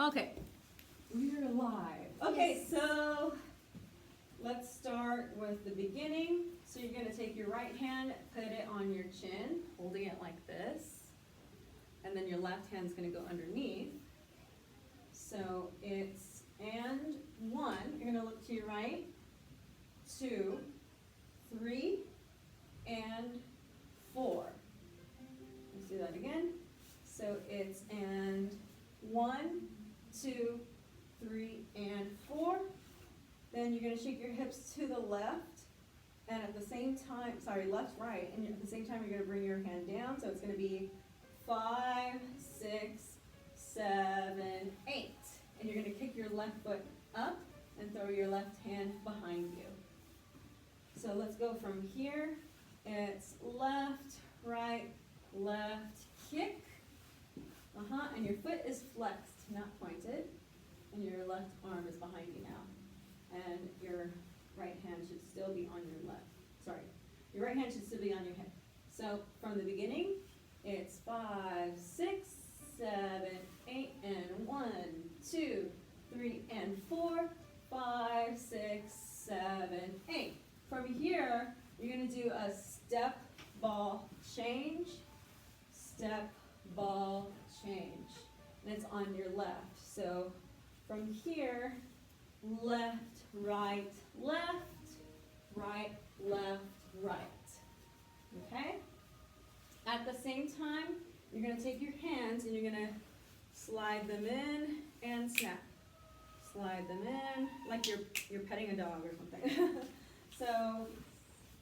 Okay, we're live. Okay, so let's start with the beginning. So you're gonna take your right hand, put it on your chin, holding it like this. And then your left hand's gonna go underneath. So it's and 1, you're gonna look to your right, 2, 3, and 4. Let's do that again. So it's and 1, 2, 3, and 4. Then you're gonna shake your hips to the left, and at the same time, left, right, and at the same time you're gonna bring your hand down. So it's gonna be 5, 6, 7, 8. And you're gonna kick your left foot up and throw your left hand behind you. So let's go from here. It's left, right, left, kick. And your foot is flexed, not pointed. And your left arm is behind you now. And your right hand should still be on your left. Your right hand should still be on your hip. So from the beginning, it's 5, 6, 7, 8, and 1, 2, 3, and 4, 5, 6, 7, 8. From here, you're gonna do a step, ball, change, step, ball, change. And it's on your left. So from here, left, right, right, left, right. Okay? At the same time, you're going to take your hands and you're going to slide them in and snap. Slide them in like you're petting a dog or something. So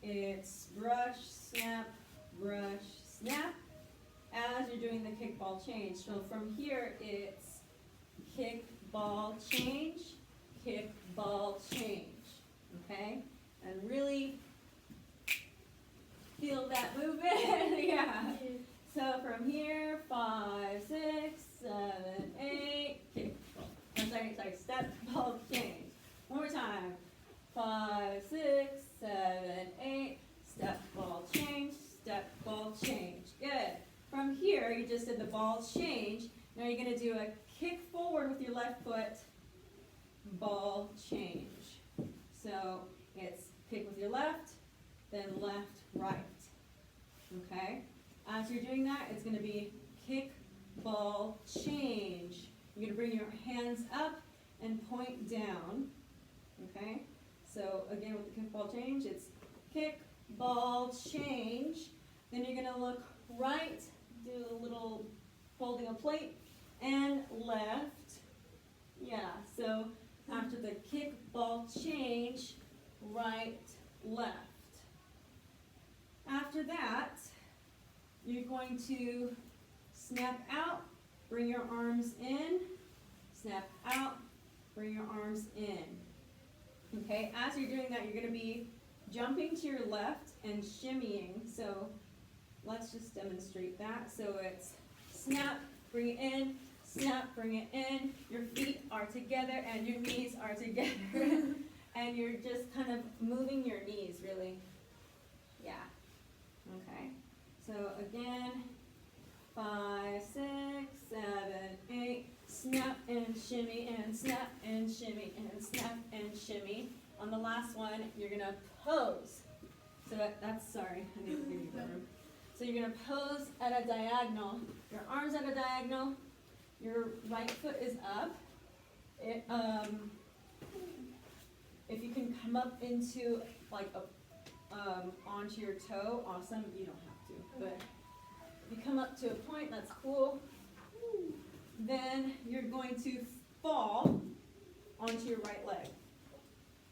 it's brush, snap, as you're doing the kick, ball, change. So from here, it's kick, ball, change, kick, ball, change. Okay? And really feel that movement. Yeah. So from here, 5, 6, 7, 8, kick, ball. I'm sorry, step, ball, change. One more time. 5, 6, 7, 8, step, ball, change, step, ball, change. Good. From here, you just did the ball change. Now you're going to do a kick forward with your left foot, ball change. So it's kick with your left, then left, right. Okay? As you're doing that, it's going to be kick, ball, change. You're going to bring your hands up and point down. Okay? So again, with the kick, ball, change, it's kick, ball, change. Then you're going to look right, do a little holding a plate, and left. Yeah, so after the kick, ball, change, right, left. After that, you're going to snap out, bring your arms in, snap out, bring your arms in. Okay, as you're doing that, you're going to be jumping to your left and shimmying. So let's just demonstrate that. So it's snap, bring it in, snap, bring it in. Your feet are together and your knees are together. And you're just kind of moving your knees, really. Yeah. Okay. So again, 5, 6, 7, 8. Snap and shimmy and snap and shimmy and snap and shimmy. On the last one, you're going to pose. So that's, sorry, I need to give you the room. So you're going to pose at a diagonal. Your arms at a diagonal. Your right foot is up. If you can come up into like onto your toe, awesome. You don't have to, but if you come up to a point, that's cool. Then you're going to fall onto your right leg.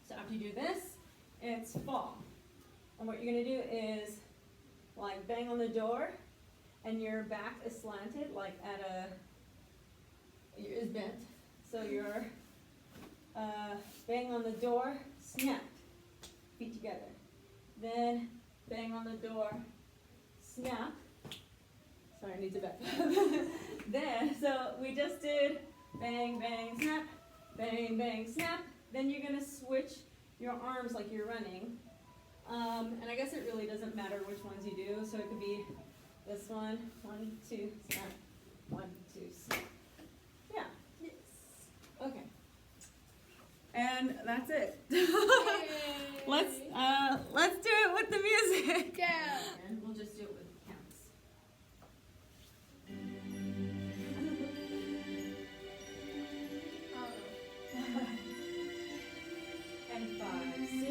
So after you do this, it's fall. And what you're going to do is like bang on the door, and your back is slanted, like is bent. So you're bang on the door, snap, feet together. Then bang on the door, snap. Sorry, I need to back up. Then, so we just did bang, bang, snap, bang, bang, snap. Then you're going to switch your arms like you're running. And I guess it really doesn't matter which ones you do. So it could be this one, 1, 2, snap, 1, 2, snap. Yeah. And that's it. Let's do it with the music. Yeah. And we'll just do it with counts. And 5, 6,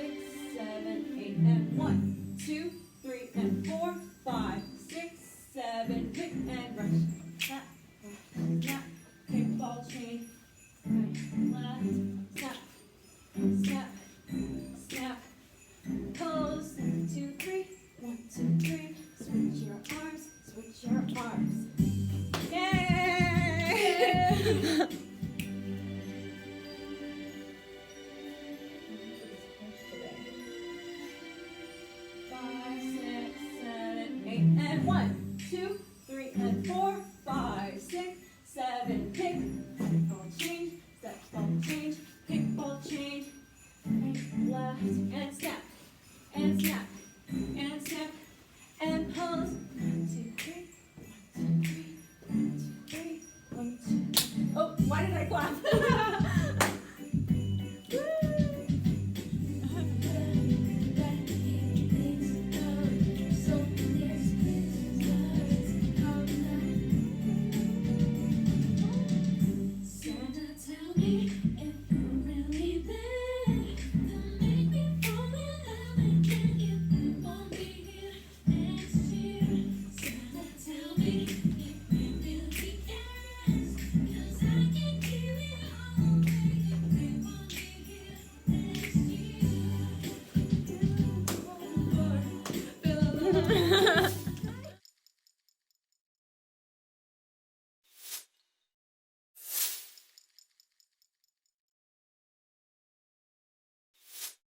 7, 8, and 1, 2, 3, and 4, 5, 6, 7, kick and rush. Snap, snap, kick ball chain. Right, left, snap, snap, snap. Pose, 1, 2, 3, 1, 2, 3. Switch your arms, switch your arms. Yay! Five, 6, 7, 8, and 1, 2,